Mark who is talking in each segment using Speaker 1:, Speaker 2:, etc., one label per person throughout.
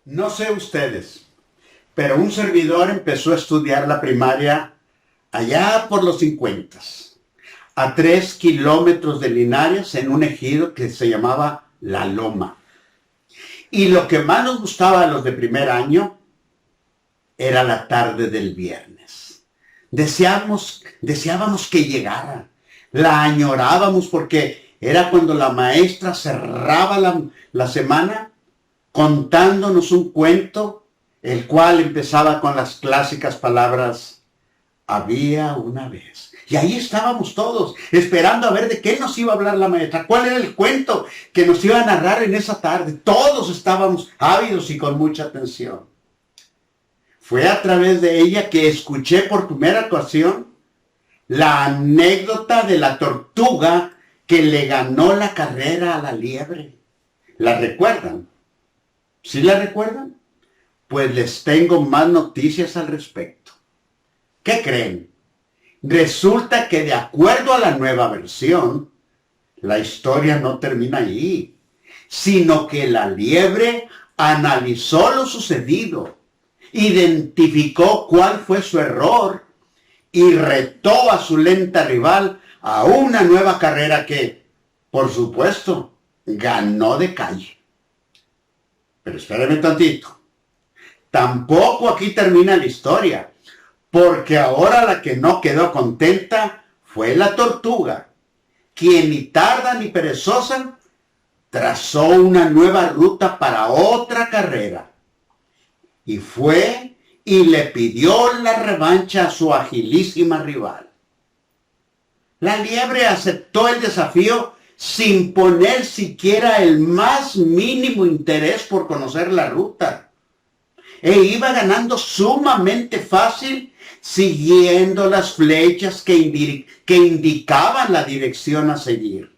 Speaker 1: No sé ustedes, pero un servidor empezó a estudiar la primaria allá por los 50, a 3 kilómetros de Linares, en un ejido que se llamaba La Loma. Y lo que más nos gustaba a los de primer año era la tarde del viernes. Deseábamos que llegara. La añorábamos porque era cuando la maestra cerraba la semana contándonos un cuento, el cual empezaba con las clásicas palabras, había una vez. Y ahí estábamos todos, esperando a ver de qué nos iba a hablar la maestra, cuál era el cuento que nos iba a narrar en esa tarde. Todos estábamos ávidos y con mucha atención. Fue a través de ella que escuché por primera ocasión la anécdota de la tortuga que le ganó la carrera a la liebre. ¿La recuerdan? ¿Sí la recuerdan? Pues les tengo más noticias al respecto. ¿Qué creen? Resulta que de acuerdo a la nueva versión, la historia no termina allí, sino que la liebre analizó lo sucedido, identificó cuál fue su error y retó a su lenta rival a una nueva carrera que, por supuesto, ganó de calle. Pero espérenme tantito. Tampoco aquí termina la historia, porque ahora la que no quedó contenta fue la tortuga, quien ni tarda ni perezosa trazó una nueva ruta para otra carrera. Y fue y le pidió la revancha a su agilísima rival. La liebre aceptó el desafío sin poner siquiera el más mínimo interés por conocer la ruta. E iba ganando sumamente fácil, siguiendo las flechas que indicaban la dirección a seguir.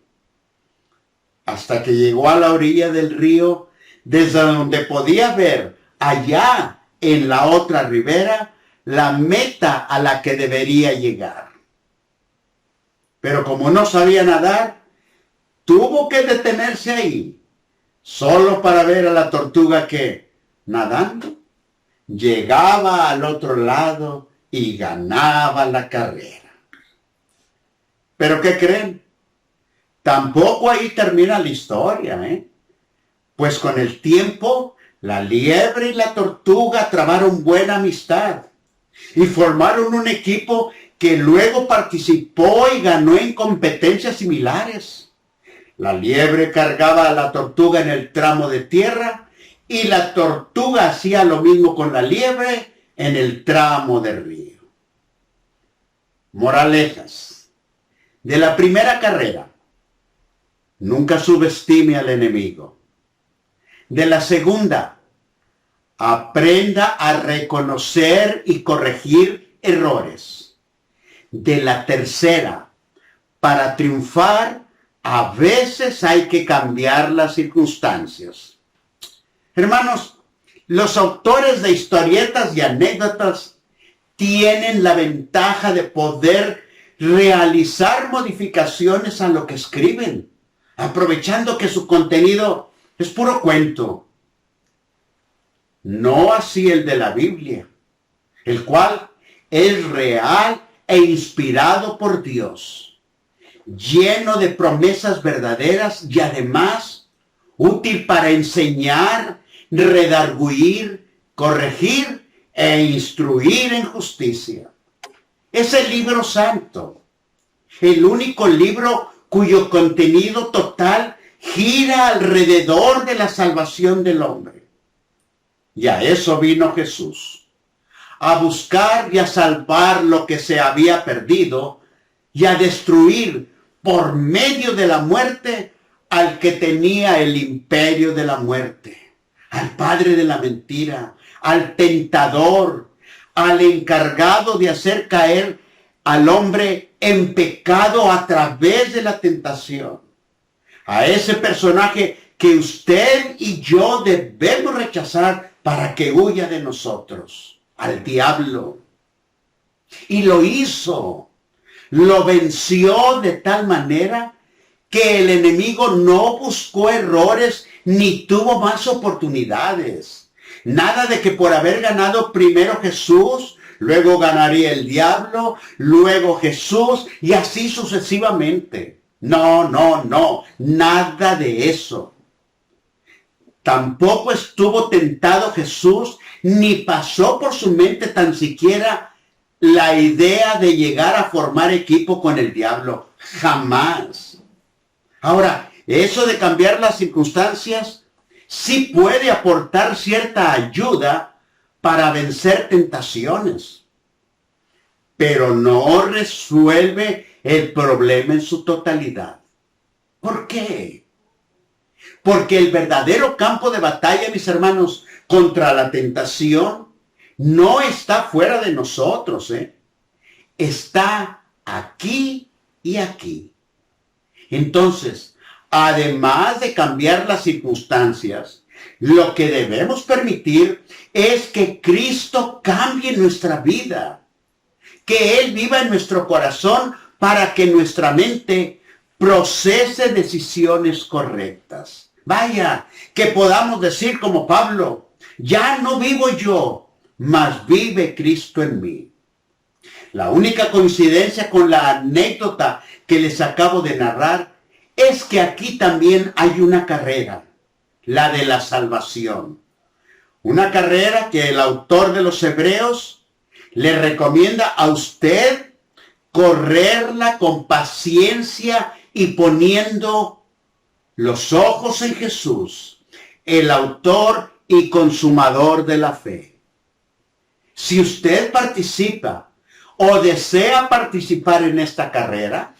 Speaker 1: Hasta que llegó a la orilla del río, desde donde podía ver allá en la otra ribera la meta a la que debería llegar. Pero como no sabía nadar, tuvo que detenerse ahí, solo para ver a la tortuga que, nadando, llegaba al otro lado y ganaba la carrera. ¿Pero qué creen? Tampoco ahí termina la historia, Pues con el tiempo, la liebre y la tortuga trabaron buena amistad y formaron un equipo que luego participó y ganó en competencias similares. La liebre cargaba a la tortuga en el tramo de tierra y la tortuga hacía lo mismo con la liebre en el tramo de río. Moralejas. De la primera carrera, nunca subestime al enemigo. De la segunda, aprenda a reconocer y corregir errores. De la tercera, para triunfar, a veces hay que cambiar las circunstancias. Hermanos, los autores de historietas y anécdotas tienen la ventaja de poder realizar modificaciones a lo que escriben, aprovechando que su contenido es puro cuento. No así el de la Biblia, el cual es real e inspirado por Dios, lleno de promesas verdaderas y además útil para enseñar, redarguir, corregir e instruir en justicia. Es el libro santo, el único libro cuyo contenido total gira alrededor de la salvación del hombre. Y a eso vino Jesús, a buscar y a salvar lo que se había perdido y a destruir por medio de la muerte al que tenía el imperio de la muerte, al padre de la mentira, al tentador, al encargado de hacer caer al hombre en pecado a través de la tentación. A ese personaje que usted y yo debemos rechazar para que huya de nosotros, al diablo. Y lo hizo, lo venció de tal manera que el enemigo no buscó errores ni tuvo más oportunidades. Nada de que por haber ganado primero Jesús, luego ganaría el diablo, luego Jesús y así sucesivamente. No, no, no, nada de eso. Tampoco estuvo tentado Jesús, ni pasó por su mente tan siquiera la idea de llegar a formar equipo con el diablo. Jamás. Ahora, eso de cambiar las circunstancias sí puede aportar cierta ayuda para vencer tentaciones, pero no resuelve el problema en su totalidad. ¿Por qué? Porque el verdadero campo de batalla, mis hermanos, contra la tentación, no está fuera de nosotros, está aquí y aquí. Entonces, además de cambiar las circunstancias, lo que debemos permitir es que Cristo cambie nuestra vida, que Él viva en nuestro corazón para que nuestra mente procese decisiones correctas. Vaya, que podamos decir como Pablo, ya no vivo yo, mas vive Cristo en mí. La única coincidencia con la anécdota que les acabo de narrar es que aquí también hay una carrera, la de la salvación. Una carrera que el autor de los Hebreos le recomienda a usted correrla con paciencia y poniendo los ojos en Jesús, el autor y consumador de la fe. Si usted participa o desea participar en esta carrera,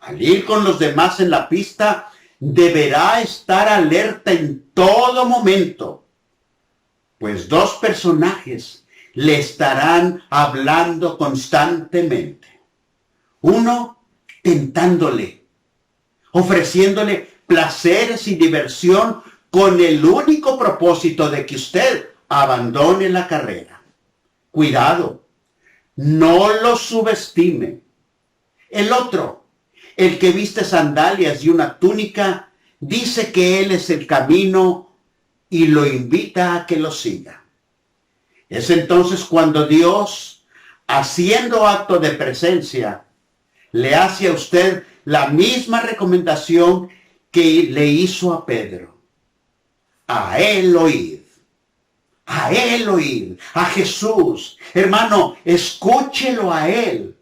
Speaker 1: al ir con los demás en la pista, deberá estar alerta en todo momento, pues dos personajes le estarán hablando constantemente. Uno tentándole, ofreciéndole placeres y diversión con el único propósito de que usted abandone la carrera. Cuidado, no lo subestime. El otro, el que viste sandalias y una túnica, dice que él es el camino y lo invita a que lo siga. Es entonces cuando Dios, haciendo acto de presencia, le hace a usted la misma recomendación que le hizo a Pedro. A él oíd. A él oíd. A Jesús. Hermano, escúchelo a él.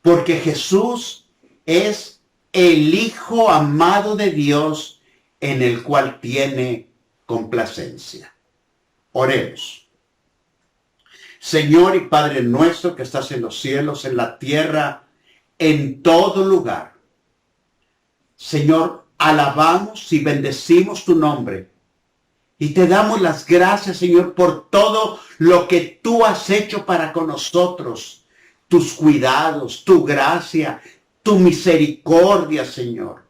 Speaker 1: Porque Jesús es el Hijo amado de Dios en el cual tiene complacencia. Oremos. Señor y Padre nuestro que estás en los cielos, en la tierra, en todo lugar. Señor, alabamos y bendecimos tu nombre. Y te damos las gracias, Señor, por todo lo que tú has hecho para con nosotros. Tus cuidados, tu gracia, tu misericordia, Señor.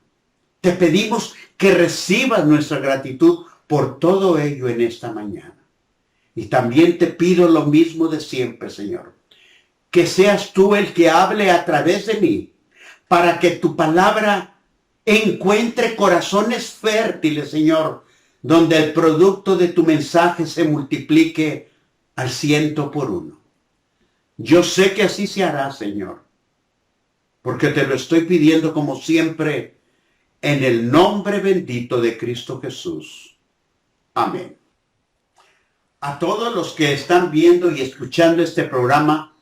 Speaker 1: Te pedimos que recibas nuestra gratitud por todo ello en esta mañana. Y también te pido lo mismo de siempre, Señor. Que seas tú el que hable a través de mí, para que tu palabra encuentre corazones fértiles, Señor, donde el producto de tu mensaje se multiplique al 100 por 1. Yo sé que así se hará, Señor, porque te lo estoy pidiendo como siempre, en el nombre bendito de Cristo Jesús. Amén. A todos los que están viendo y escuchando este programa,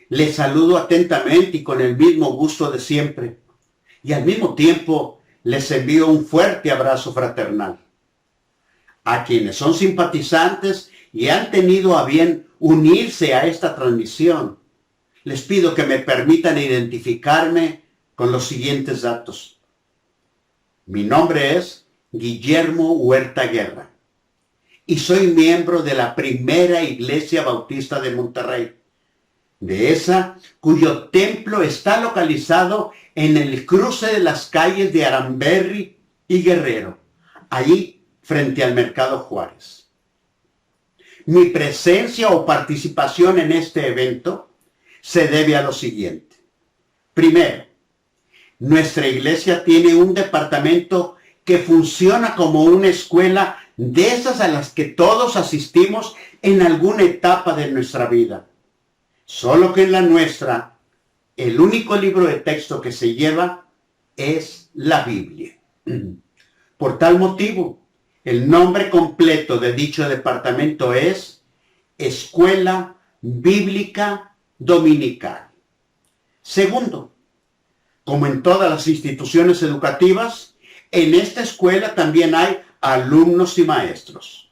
Speaker 1: les saludo atentamente y con el mismo gusto de siempre. Y al mismo tiempo les envío un fuerte abrazo fraternal. A quienes son simpatizantes y han tenido a bien unirse a esta transmisión, les pido que me permitan identificarme con los siguientes datos. Mi nombre es Guillermo Huerta Guerra y soy miembro de la Primera Iglesia Bautista de Monterrey, de esa cuyo templo está localizado en el cruce de las calles de Aramberri y Guerrero, allí frente al Mercado Juárez. Mi presencia o participación en este evento se debe a lo siguiente. Primero, nuestra iglesia tiene un departamento que funciona como una escuela de esas a las que todos asistimos en alguna etapa de nuestra vida. Solo que en la nuestra, el único libro de texto que se lleva es la Biblia. Por tal motivo, el nombre completo de dicho departamento es Escuela Bíblica Dominical. Segundo, como en todas las instituciones educativas, en esta escuela también hay alumnos y maestros,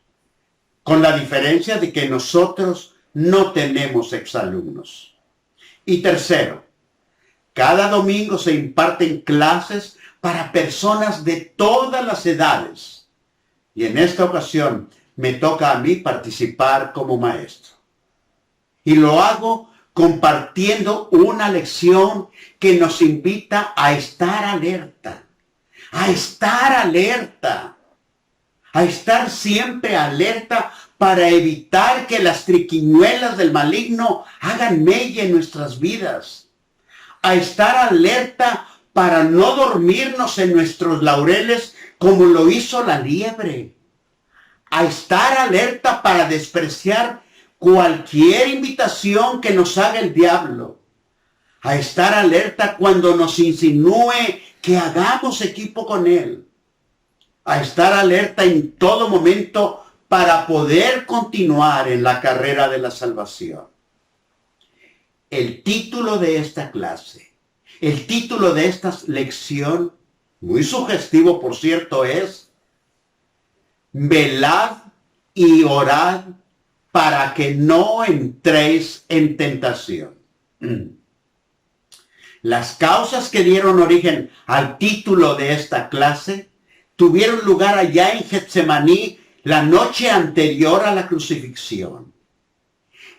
Speaker 1: con la diferencia de que nosotros no tenemos exalumnos. Y tercero, cada domingo se imparten clases para personas de todas las edades. Y en esta ocasión me toca a mí participar como maestro. Y lo hago compartiendo una lección que nos invita a estar alerta, a estar siempre alerta para evitar que las triquiñuelas del maligno hagan mella en nuestras vidas, a estar alerta para no dormirnos en nuestros laureles como lo hizo la liebre, a estar alerta para despreciar cualquier invitación que nos haga el diablo, a estar alerta cuando nos insinúe que hagamos equipo con él, a estar alerta en todo momento para poder continuar en la carrera de la salvación. El título de esta clase, el título de esta lección, muy sugestivo por cierto, es Velad y orad para que no entréis en tentación. Las causas que dieron origen al título de esta clase tuvieron lugar allá en Getsemaní la noche anterior a la crucifixión.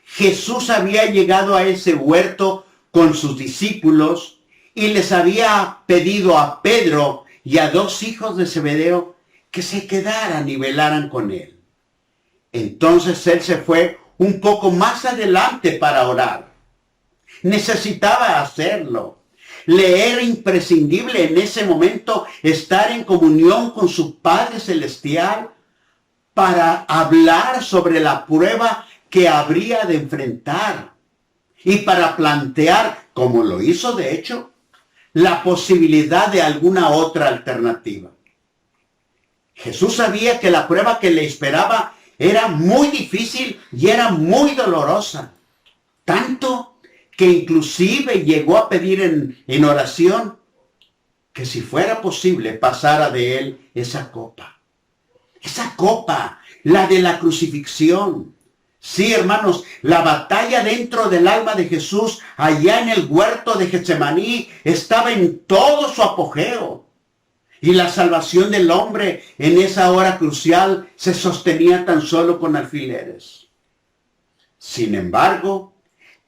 Speaker 1: Jesús había llegado a ese huerto con sus discípulos y les había pedido a Pedro y a 2 hijos de Zebedeo que se quedaran y velaran con él. Entonces él se fue un poco más adelante para orar. Necesitaba hacerlo. Le era imprescindible en ese momento estar en comunión con su Padre Celestial para hablar sobre la prueba que habría de enfrentar y para plantear, como lo hizo de hecho, la posibilidad de alguna otra alternativa. Jesús sabía que la prueba que le esperaba era muy difícil y era muy dolorosa, tanto que inclusive llegó a pedir en oración que si fuera posible pasara de él esa copa, la de la crucifixión. Sí, hermanos, la batalla dentro del alma de Jesús, allá en el huerto de Getsemaní, estaba en todo su apogeo. Y la salvación del hombre en esa hora crucial se sostenía tan solo con alfileres. Sin embargo,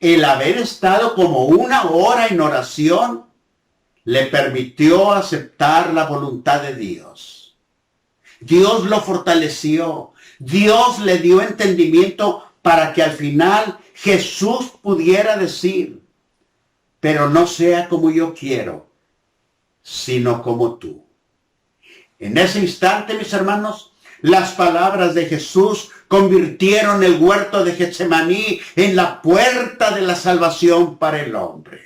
Speaker 1: el haber estado como 1 hora en oración le permitió aceptar la voluntad de Dios. Dios lo fortaleció. Dios le dio entendimiento para que al final Jesús pudiera decir, pero no sea como yo quiero, sino como tú. En ese instante, mis hermanos, las palabras de Jesús convirtieron el huerto de Getsemaní en la puerta de la salvación para el hombre.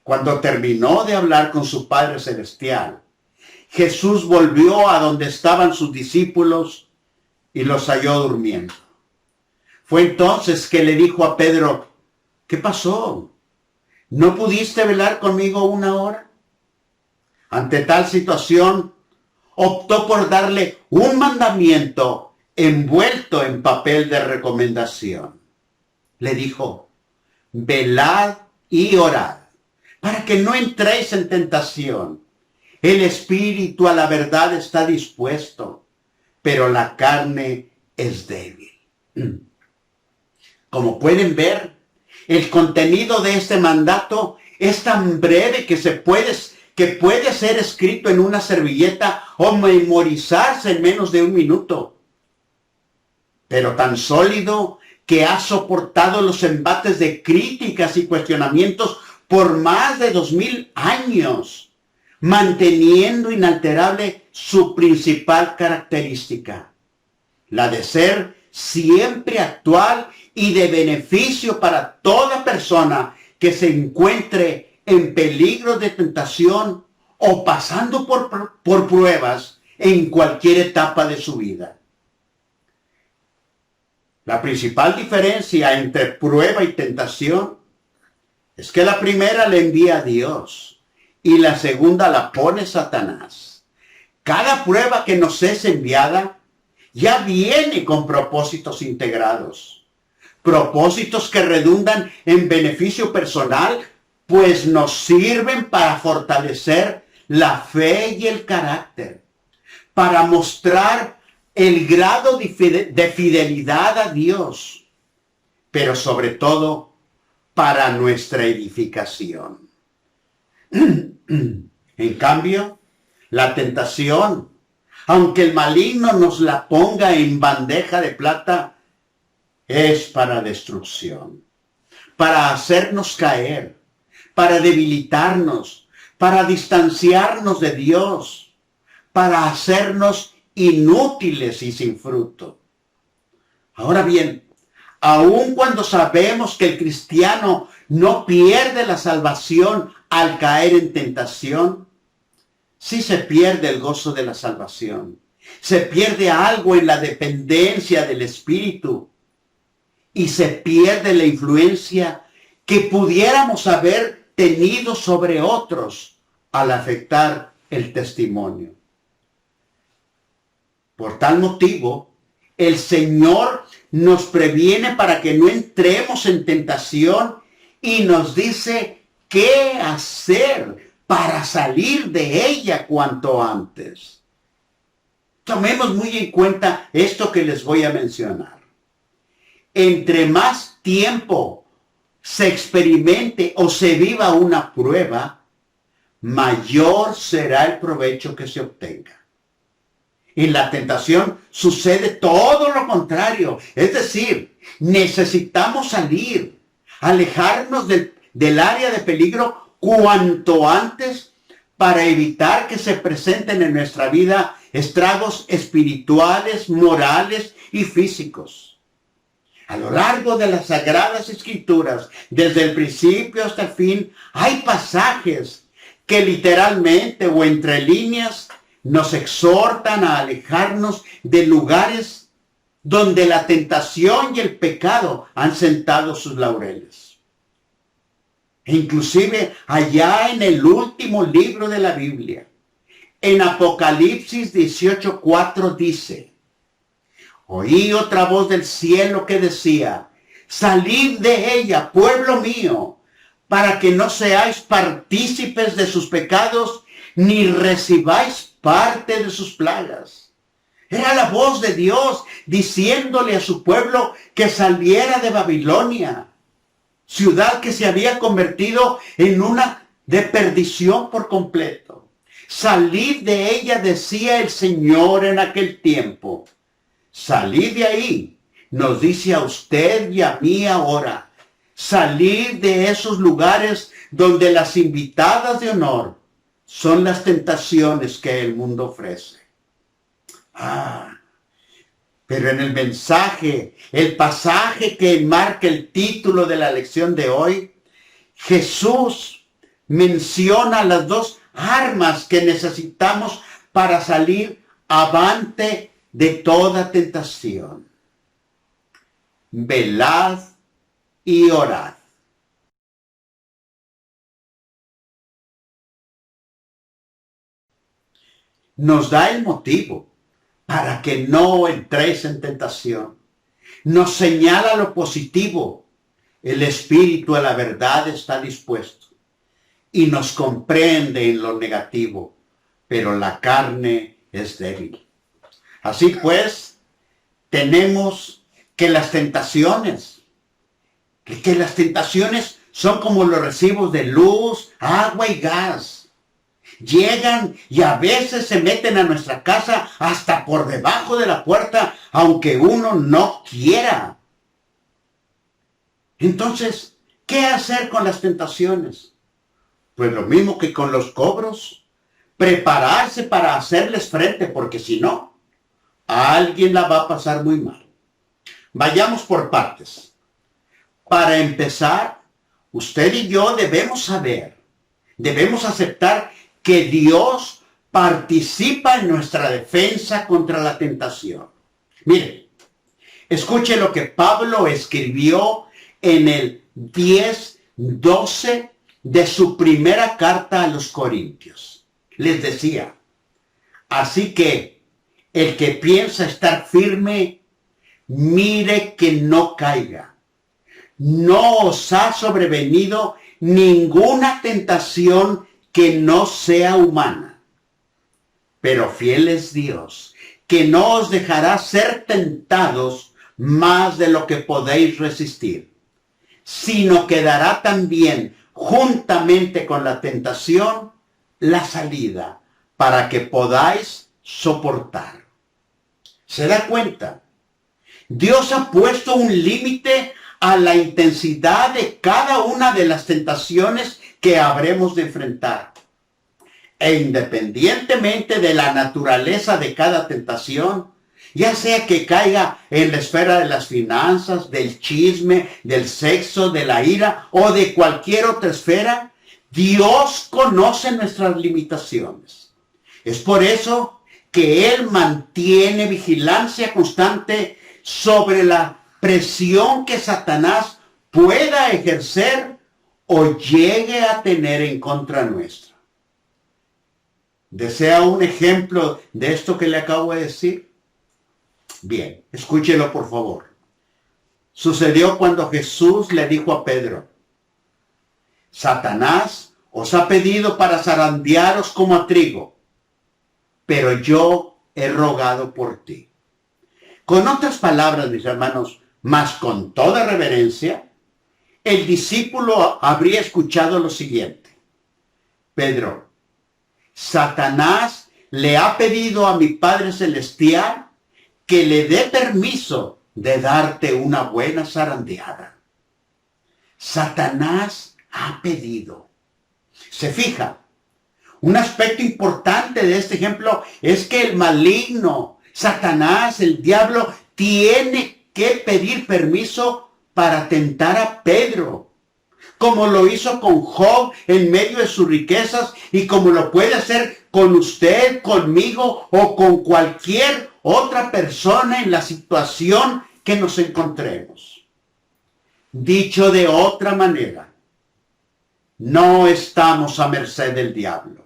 Speaker 1: Cuando terminó de hablar con su Padre Celestial, Jesús volvió a donde estaban sus discípulos y los halló durmiendo. Fue entonces que le dijo a Pedro, ¿qué pasó? ¿No pudiste velar conmigo 1 hora? Ante tal situación, optó por darle un mandamiento envuelto en papel de recomendación. Le dijo, velad y orad, para que no entréis en tentación. El espíritu a la verdad está dispuesto, pero la carne es débil. Como pueden ver, el contenido de este mandato es tan breve que puede ser escrito en una servilleta o memorizarse en menos de 1 minuto. Pero tan sólido que ha soportado los embates de críticas y cuestionamientos por más de 2000 años, manteniendo inalterable su principal característica, la de ser siempre actual y de beneficio para toda persona que se encuentre en peligro de tentación o pasando por pruebas en cualquier etapa de su vida. La principal diferencia entre prueba y tentación es que la primera le envía a Dios y la segunda la pone Satanás. Cada prueba que nos es enviada ya viene con propósitos integrados. Propósitos que redundan en beneficio personal, pues nos sirven para fortalecer la fe y el carácter, para mostrar el grado de fidelidad a Dios, pero sobre todo para nuestra edificación. En cambio, la tentación, aunque el maligno nos la ponga en bandeja de plata, es para destrucción, para hacernos caer, para debilitarnos, para distanciarnos de Dios, para hacernos inútiles y sin fruto. Ahora bien, aun cuando sabemos que el cristiano no pierde la salvación al caer en tentación, sí se pierde el gozo de la salvación. Se pierde algo en la dependencia del Espíritu y se pierde la influencia que pudiéramos haber tenido sobre otros al afectar el testimonio. Por tal motivo, el Señor nos previene para que no entremos en tentación y nos dice qué hacer para salir de ella cuanto antes. Tomemos muy en cuenta esto que les voy a mencionar. Entre más tiempo se experimente o se viva una prueba, mayor será el provecho que se obtenga. En la tentación sucede todo lo contrario. Es decir, necesitamos salir, alejarnos del área de peligro cuanto antes para evitar que se presenten en nuestra vida estragos espirituales, morales y físicos. A lo largo de las Sagradas Escrituras, desde el principio hasta el fin, hay pasajes que literalmente o entre líneas nos exhortan a alejarnos de lugares donde la tentación y el pecado han sentado sus laureles. E inclusive allá en el último libro de la Biblia, en Apocalipsis 18:4 dice: oí otra voz del cielo que decía: salid de ella, pueblo mío, para que no seáis partícipes de sus pecados, ni recibáis parte de sus plagas. Era la voz de Dios diciéndole a su pueblo que saliera de Babilonia, ciudad que se había convertido en una de perdición por completo. Salid de ella, decía el Señor en aquel tiempo. Salid de ahí, nos dice a usted y a mí ahora. Salid de esos lugares donde las invitadas de honor son las tentaciones que el mundo ofrece. Pero en el mensaje, el pasaje que marca el título de la lección de hoy, Jesús menciona las dos armas que necesitamos para salir avante de toda tentación. Velad y orad. Nos da el motivo para que no entréis en tentación. Nos señala lo positivo. El espíritu a la verdad está dispuesto y nos comprende en lo negativo, pero la carne es débil. Así pues, tenemos que las tentaciones son como los recibos de luz, agua y gas. Llegan y a veces se meten a nuestra casa hasta por debajo de la puerta, aunque uno no quiera. Entonces, ¿qué hacer con las tentaciones? Pues lo mismo que con los cobros. prepararse para hacerles frente, porque si no, a alguien la va a pasar muy mal. Vayamos por partes. Para empezar, usted y yo debemos aceptar que Dios participa en nuestra defensa contra la tentación. Mire, escuche lo que Pablo escribió en el 10:12 de su primera carta a los Corintios. Les decía, así que el que piensa estar firme, mire que no caiga. No os ha sobrevenido ninguna tentación que no sea humana. Pero fiel es Dios, que no os dejará ser tentados más de lo que podéis resistir, sino que dará también, juntamente con la tentación, la salida, para que podáis soportar. ¿Se da cuenta? Dios ha puesto un límite a la intensidad de cada una de las tentaciones que habremos de enfrentar. E independientemente de la naturaleza de cada tentación, ya sea que caiga en la esfera de las finanzas, del chisme, del sexo, de la ira o de cualquier otra esfera, Dios conoce nuestras limitaciones. Es por eso que Él mantiene vigilancia constante sobre la presión que Satanás pueda ejercer o llegue a tener en contra nuestra. ¿Desea un ejemplo de esto que le acabo de decir? Bien, escúchelo por favor. Sucedió cuando Jesús le dijo a Pedro, Satanás os ha pedido para zarandearos como a trigo, pero yo he rogado por ti. Con otras palabras, mis hermanos, mas con toda reverencia, el discípulo habría escuchado lo siguiente. Pedro, Satanás le ha pedido a mi Padre Celestial que le dé permiso de darte una buena zarandeada. Satanás ha pedido. Se fija, un aspecto importante de este ejemplo es que el maligno, Satanás, el diablo, tiene que pedir permiso para tentar a Pedro, como lo hizo con Job en medio de sus riquezas y como lo puede hacer con usted, conmigo o con cualquier otra persona en la situación que nos encontremos. Dicho de otra manera, no estamos a merced del diablo.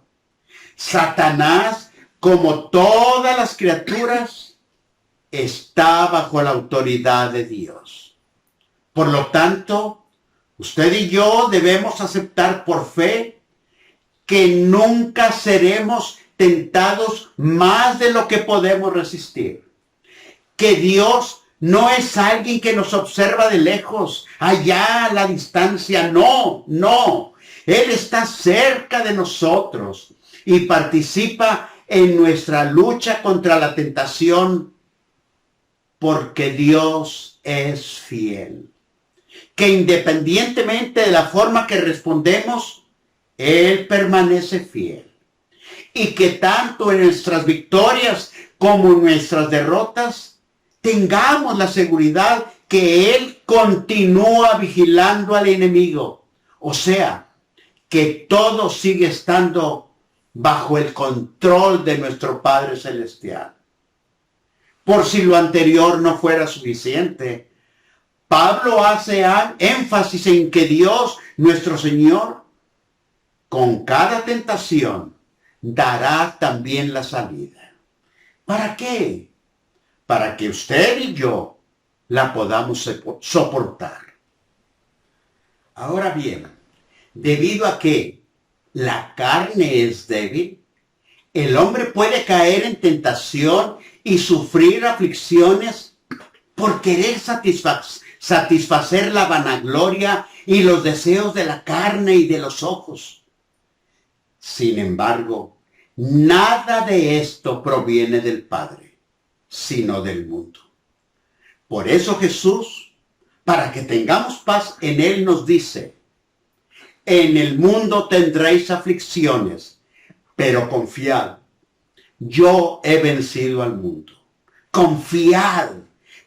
Speaker 1: Satanás, como todas las criaturas, está bajo la autoridad de Dios. Por lo tanto, usted y yo debemos aceptar por fe que nunca seremos tentados más de lo que podemos resistir. Que Dios no es alguien que nos observa de lejos, allá a la distancia. No, no. Él está cerca de nosotros y participa en nuestra lucha contra la tentación porque Dios es fiel. Que independientemente de la forma que respondemos, Él permanece fiel. Y que tanto en nuestras victorias como en nuestras derrotas, tengamos la seguridad que Él continúa vigilando al enemigo. O sea, que todo sigue estando bajo el control de nuestro Padre Celestial. Por si lo anterior no fuera suficiente, Pablo hace énfasis en que Dios, nuestro Señor, con cada tentación, dará también la salida. ¿Para qué? Para que usted y yo la podamos soportar. Ahora bien, debido a que la carne es débil, el hombre puede caer en tentación y sufrir aflicciones por querer satisfacer la vanagloria y los deseos de la carne y de los ojos. Sin embargo, nada de esto proviene del Padre, sino del mundo. Por eso Jesús, para que tengamos paz en Él, nos dice, en el mundo tendréis aflicciones, pero confiad. Yo he vencido al mundo. Confiad,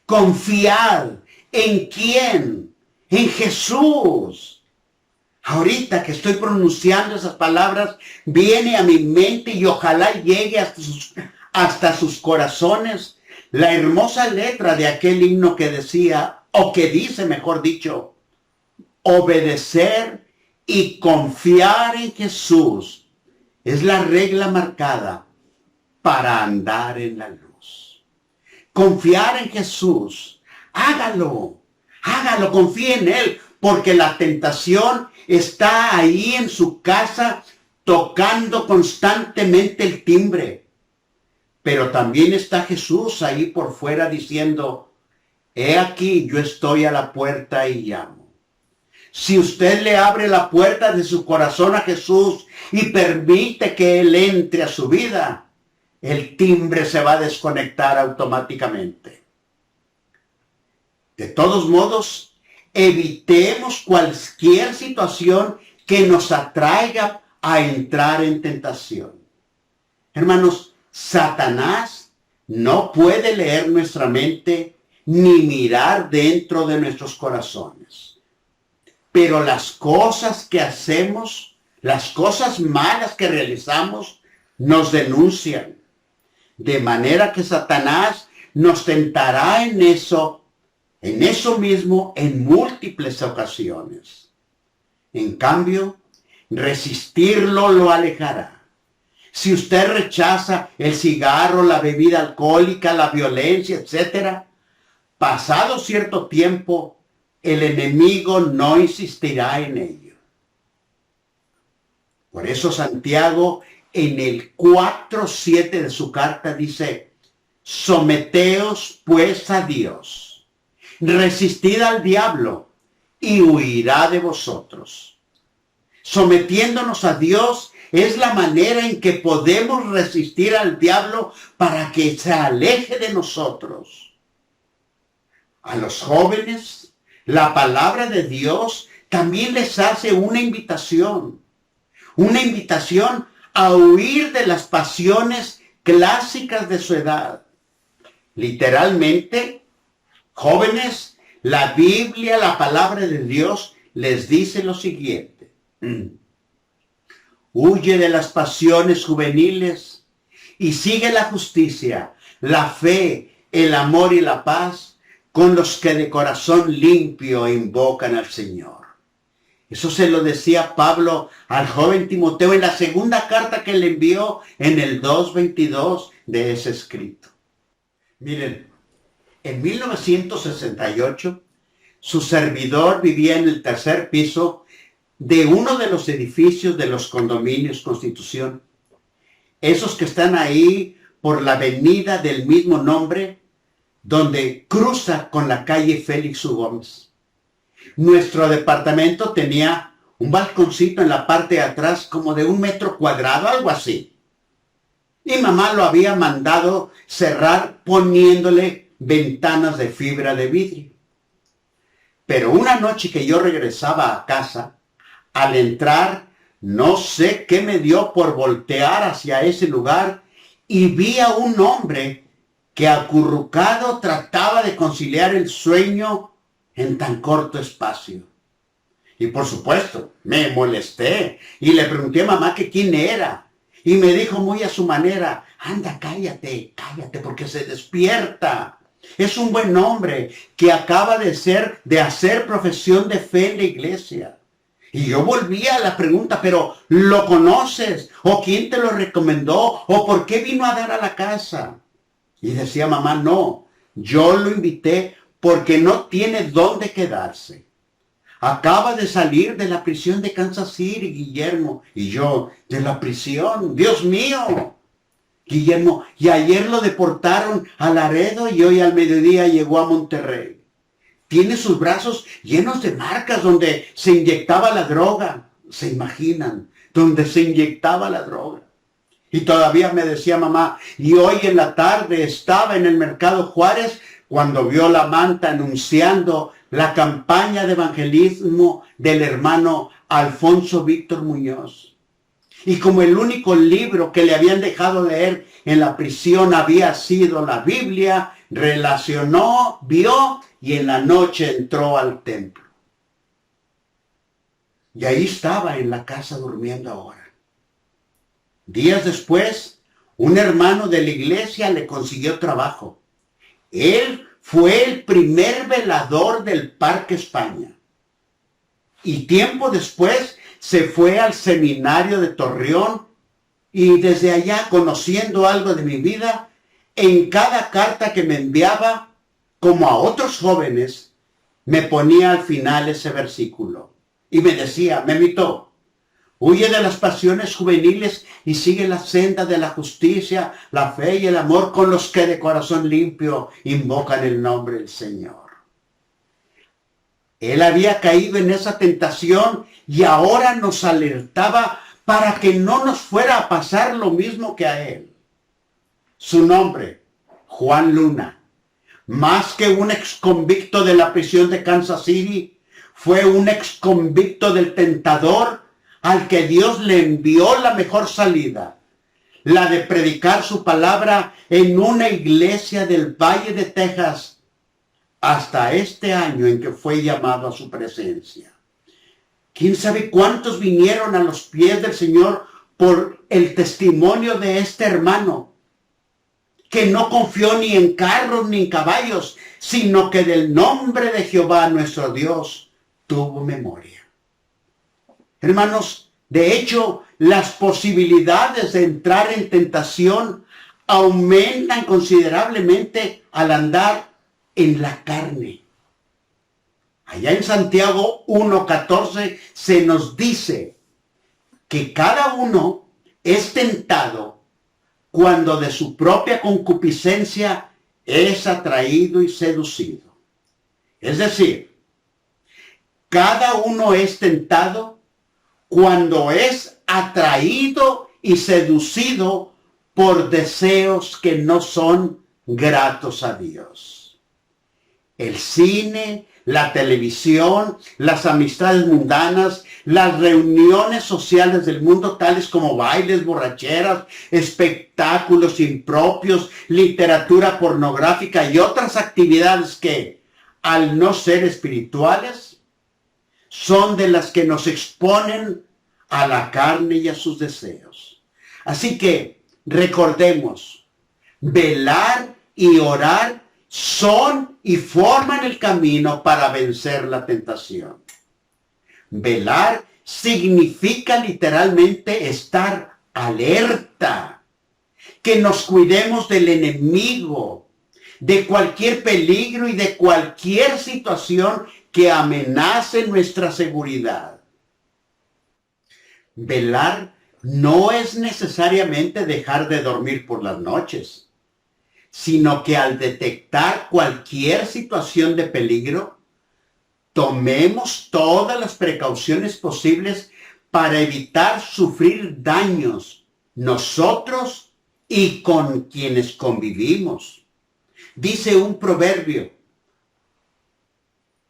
Speaker 1: confiad. ¿En quién? En Jesús. Ahorita que estoy pronunciando esas palabras, viene a mi mente y ojalá llegue hasta sus corazones la hermosa letra de aquel himno que decía, o que dice, mejor dicho, obedecer y confiar en Jesús es la regla marcada para andar en la luz. Confiar en Jesús, hágalo, confíe en Él, porque la tentación está ahí en su casa tocando constantemente el timbre. Pero también está Jesús ahí por fuera diciendo, he aquí, yo estoy a la puerta y llamo. Si usted le abre la puerta de su corazón a Jesús y permite que Él entre a su vida, el timbre se va a desconectar automáticamente. De todos modos, evitemos cualquier situación que nos atraiga a entrar en tentación. Hermanos, Satanás no puede leer nuestra mente ni mirar dentro de nuestros corazones. Pero las cosas que hacemos, las cosas malas que realizamos, nos denuncian. De manera que Satanás nos tentará en eso mismo en múltiples ocasiones. En cambio, resistirlo lo alejará. Si usted rechaza el cigarro, la bebida alcohólica, la violencia, etc., pasado cierto tiempo, el enemigo no insistirá en ello. Por eso Santiago en el 4:7 de su carta dice, someteos pues a Dios, resistid al diablo y huirá de vosotros. Sometiéndonos a Dios es la manera en que podemos resistir al diablo para que se aleje de nosotros. A los jóvenes, la palabra de Dios también les hace una invitación a huir de las pasiones clásicas de su edad. Literalmente, jóvenes, la Biblia, la palabra de Dios, les dice lo siguiente. Huye de las pasiones juveniles y sigue la justicia, la fe, el amor y la paz con los que de corazón limpio invocan al Señor. Eso se lo decía Pablo al joven Timoteo en la segunda carta que le envió en el 2:22 de ese escrito. Miren, en 1968, su servidor vivía en el tercer piso de uno de los edificios de los condominios Constitución. Esos que están ahí por la avenida del mismo nombre, donde cruza con la calle Félix U. Gómez. Nuestro departamento tenía un balconcito en la parte de atrás como de 1 metro cuadrado, algo así. Y mamá lo había mandado cerrar poniéndole ventanas de fibra de vidrio. Pero una noche que yo regresaba a casa, al entrar, no sé qué me dio por voltear hacia ese lugar y vi a un hombre que acurrucado trataba de conciliar el sueño en tan corto espacio. Y por supuesto, me molesté y le pregunté a mamá que quién era. Y me dijo muy a su manera, anda, cállate, porque se despierta. Es un buen hombre que acaba de hacer profesión de fe en la iglesia. Y yo volví a la pregunta, pero ¿lo conoces? ¿O quién te lo recomendó? ¿O por qué vino a dar a la casa? Y decía mamá, no, yo lo invité porque no tiene dónde quedarse. Acaba de salir de la prisión de Kansas City, Guillermo. Y yo, de la prisión, Dios mío. Guillermo, y ayer lo deportaron a Laredo y hoy al mediodía llegó a Monterrey. Tiene sus brazos llenos de marcas donde se inyectaba la droga. ¿Se imaginan? Donde se inyectaba la droga. Y todavía me decía mamá, y hoy en la tarde estaba en el Mercado Juárez cuando vio la manta anunciando la campaña de evangelismo del hermano Alfonso Víctor Muñoz. Y como el único libro que le habían dejado leer en la prisión había sido la Biblia, relacionó, vio y en la noche entró al templo. Y ahí estaba en la casa durmiendo ahora. Días después, un hermano de la iglesia le consiguió trabajo. Él fue el primer velador del Parque España. Y tiempo después se fue al seminario de Torreón y desde allá, conociendo algo de mi vida, en cada carta que me enviaba, como a otros jóvenes, me ponía al final ese versículo. Y me decía, Memito, huye de las pasiones juveniles y sigue la senda de la justicia, la fe y el amor con los que de corazón limpio invocan el nombre del Señor. Él había caído en esa tentación y ahora nos alertaba para que no nos fuera a pasar lo mismo que a él. Su nombre, Juan Luna, más que un exconvicto de la prisión de Kansas City, fue un exconvicto del tentador al que Dios le envió la mejor salida, la de predicar su palabra en una iglesia del Valle de Texas, hasta este año en que fue llamado a su presencia. ¿Quién sabe cuántos vinieron a los pies del Señor por el testimonio de este hermano, que no confió ni en carros ni en caballos, sino que del nombre de Jehová nuestro Dios tuvo memoria? Hermanos, de hecho, las posibilidades de entrar en tentación aumentan considerablemente al andar en la carne. Allá en Santiago 1:14 se nos dice que cada uno es tentado cuando de su propia concupiscencia es atraído y seducido. Es decir, cada uno es tentado cuando es atraído y seducido por deseos que no son gratos a Dios. El cine, la televisión, las amistades mundanas, las reuniones sociales del mundo, tales como bailes, borracheras, espectáculos impropios, literatura pornográfica y otras actividades que, al no ser espirituales, son de las que nos exponen a la carne y a sus deseos. Así que recordemos, velar y orar son y forman el camino para vencer la tentación. Velar significa literalmente estar alerta, que nos cuidemos del enemigo, de cualquier peligro y de cualquier situación que amenace nuestra seguridad. Velar no es necesariamente dejar de dormir por las noches, sino que al detectar cualquier situación de peligro, tomemos todas las precauciones posibles para evitar sufrir daños nosotros y con quienes convivimos. Dice un proverbio,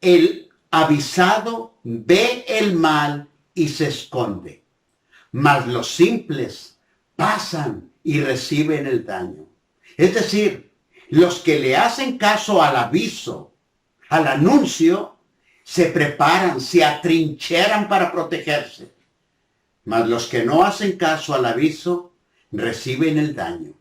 Speaker 1: el avisado ve el mal y se esconde, mas los simples pasan y reciben el daño. Es decir, los que le hacen caso al aviso, al anuncio, se preparan, se atrincheran para protegerse. Mas los que no hacen caso al aviso, reciben el daño.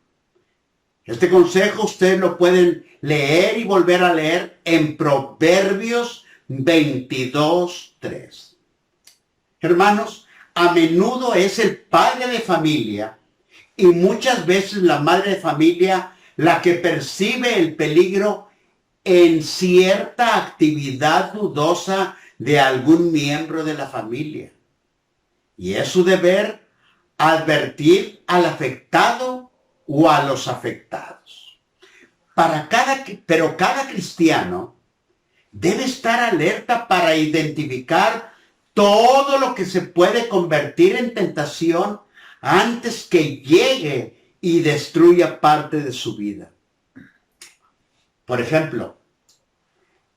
Speaker 1: Este consejo ustedes lo pueden leer y volver a leer en Proverbios 22:3. Hermanos, a menudo es el padre de familia y muchas veces la madre de familia la que percibe el peligro en cierta actividad dudosa de algún miembro de la familia. Y es su deber advertir al afectado o a los afectados. Pero cada cristiano debe estar alerta para identificar todo lo que se puede convertir en tentación antes que llegue y destruya parte de su vida. Por ejemplo,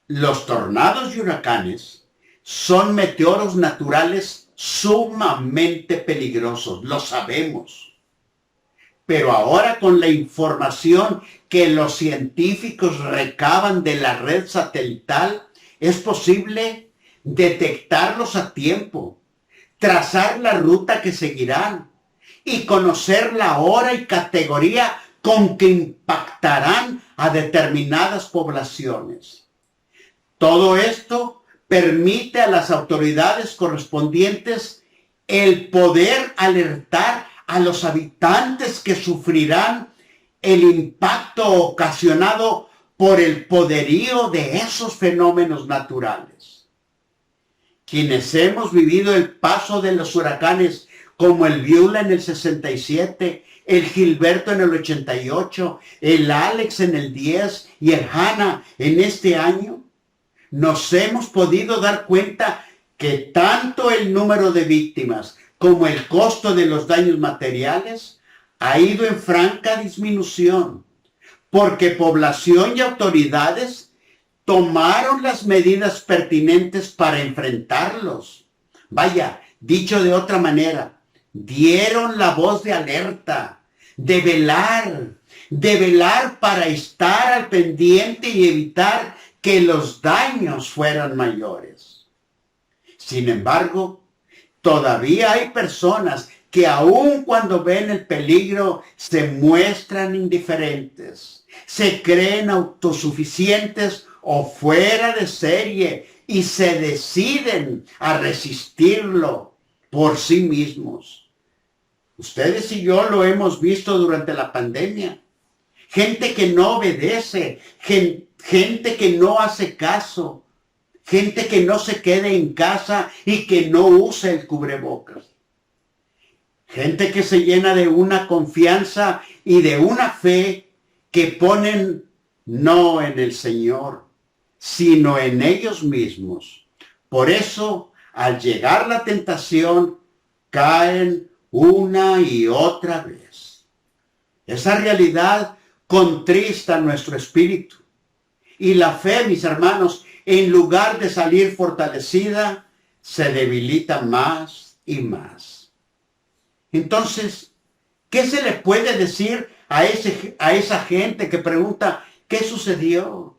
Speaker 1: los tornados y huracanes son meteoros naturales sumamente peligrosos, lo sabemos. Pero ahora con la información que los científicos recaban de la red satelital, es posible detectarlos a tiempo, trazar la ruta que seguirán y conocer la hora y categoría con que impactarán a determinadas poblaciones. Todo esto permite a las autoridades correspondientes el poder alertar a los habitantes que sufrirán el impacto ocasionado por el poderío de esos fenómenos naturales. Quienes hemos vivido el paso de los huracanes como el Viula en el 67, el Gilberto en el 88, el Alex en el 10 y el Hanna en este año, nos hemos podido dar cuenta que tanto el número de víctimas como el costo de los daños materiales ha ido en franca disminución, porque población y autoridades tomaron las medidas pertinentes para enfrentarlos. Vaya, dicho de otra manera, dieron la voz de alerta, de velar para estar al pendiente y evitar que los daños fueran mayores. Sin embargo, todavía hay personas que aun cuando ven el peligro se muestran indiferentes, se creen autosuficientes o fuera de serie y se deciden a resistirlo por sí mismos. Ustedes y yo lo hemos visto durante la pandemia. Gente que no obedece, gente que no hace caso, gente que no se quede en casa y que no usa el cubrebocas. Gente que se llena de una confianza y de una fe que ponen no en el Señor, sino en ellos mismos. Por eso, al llegar la tentación, caen una y otra vez. Esa realidad contrista nuestro espíritu. Y la fe, mis hermanos, en lugar de salir fortalecida, se debilita más y más. Entonces, ¿qué se le puede decir a esa gente que pregunta qué sucedió?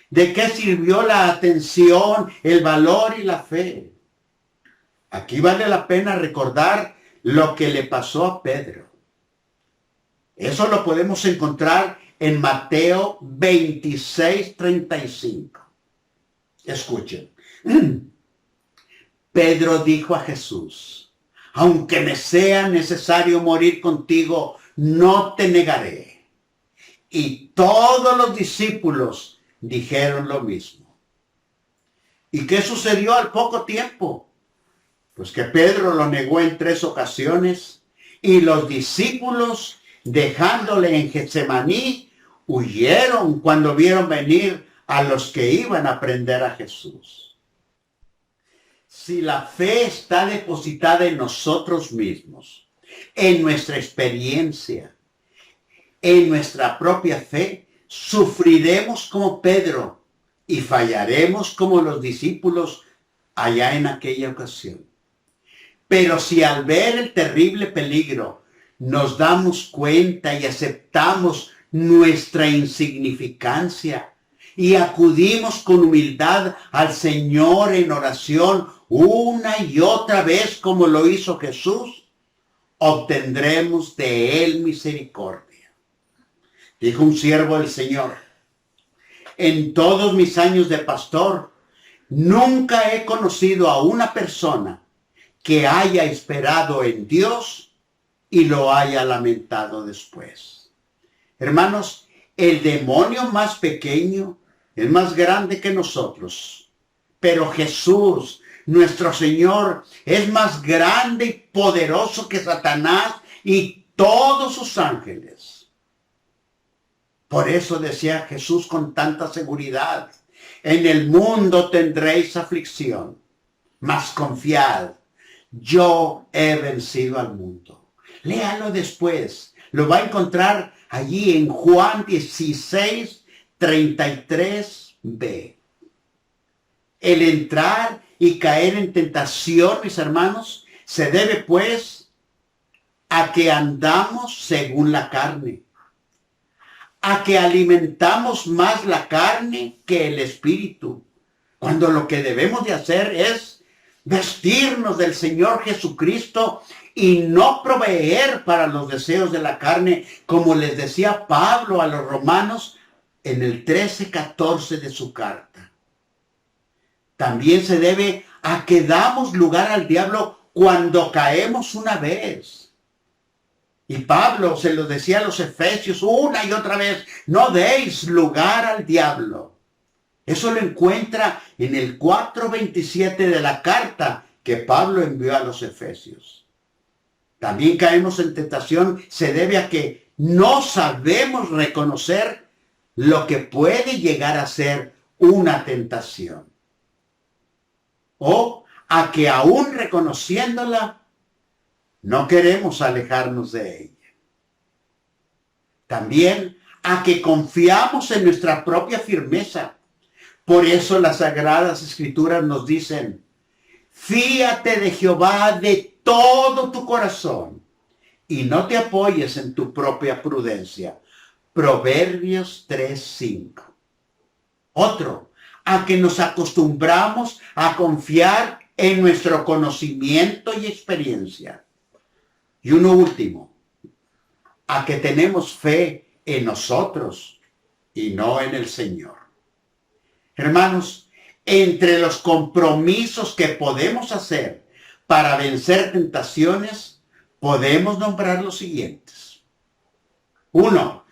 Speaker 1: ¿De qué sirvió la atención, el valor y la fe? Aquí vale la pena recordar lo que le pasó a Pedro. Eso lo podemos encontrar en Mateo 26:35. Escuchen. Pedro dijo a Jesús: aunque me sea necesario morir contigo, no te negaré. Y todos los discípulos dijeron lo mismo. ¿Y qué sucedió al poco tiempo? Pues que Pedro lo negó en 3 ocasiones y los discípulos, dejándole en Getsemaní, huyeron cuando vieron venir a los que iban a prender a Jesús. Si la fe está depositada en nosotros mismos, en nuestra experiencia, en nuestra propia fe, sufriremos como Pedro y fallaremos como los discípulos allá en aquella ocasión. Pero si al ver el terrible peligro nos damos cuenta y aceptamos nuestra insignificancia y acudimos con humildad al Señor en oración una y otra vez como lo hizo Jesús, obtendremos de Él misericordia. Dijo un siervo del Señor: en todos mis años de pastor, nunca he conocido a una persona que haya esperado en Dios y lo haya lamentado después. Hermanos, el demonio más pequeño es más grande que nosotros, pero Jesús, nuestro Señor, es más grande y poderoso que Satanás y todos sus ángeles. Por eso decía Jesús con tanta seguridad: en el mundo tendréis aflicción, mas confiad, yo he vencido al mundo. Léalo después, lo va a encontrar allí en Juan 16:33b. El entrar y caer en tentación, mis hermanos, se debe pues a que andamos según la carne, a que alimentamos más la carne que el espíritu, cuando lo que debemos de hacer es vestirnos del Señor Jesucristo y no proveer para los deseos de la carne, como les decía Pablo a los romanos en el 13:14 de su carta. También se debe a que damos lugar al diablo cuando caemos una vez. Y Pablo se lo decía a los efesios una y otra vez, no deis lugar al diablo. Eso lo encuentra en el 4:27 de la carta que Pablo envió a los efesios. También caemos en tentación, se debe a que no sabemos reconocer lo que puede llegar a ser una tentación. O a que aún reconociéndola, no queremos alejarnos de ella. También a que confiamos en nuestra propia firmeza. Por eso las Sagradas Escrituras nos dicen, fíate de Jehová de todo tu corazón y no te apoyes en tu propia prudencia. Proverbios 3:5. Otro, a que nos acostumbramos a confiar en nuestro conocimiento y experiencia. Y uno último, a que tenemos fe en nosotros y no en el Señor. Hermanos, entre los compromisos que podemos hacer para vencer tentaciones, podemos nombrar los siguientes. 1.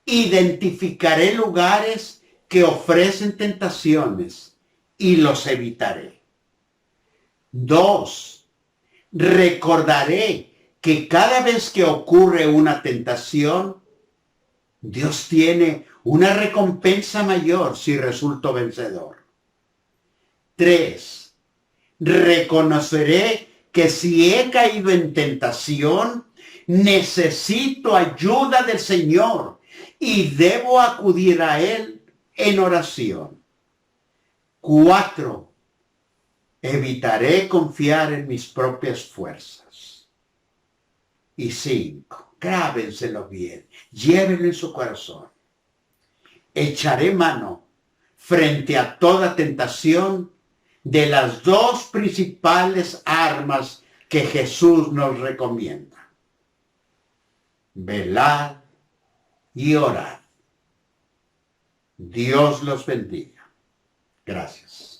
Speaker 1: Identificaré lugares que ofrecen tentaciones y los evitaré. 2. Recordaré que cada vez que ocurre una tentación, Dios tiene una recompensa mayor si resulto vencedor. 3. Reconoceré que si he caído en tentación, necesito ayuda del Señor y debo acudir a Él en oración. 4. Evitaré confiar en mis propias fuerzas. Y 5. Grábenselo bien, llévenlo en su corazón. Echaré mano frente a toda tentación de las dos principales armas que Jesús nos recomienda. Velad y orad. Dios los bendiga. Gracias.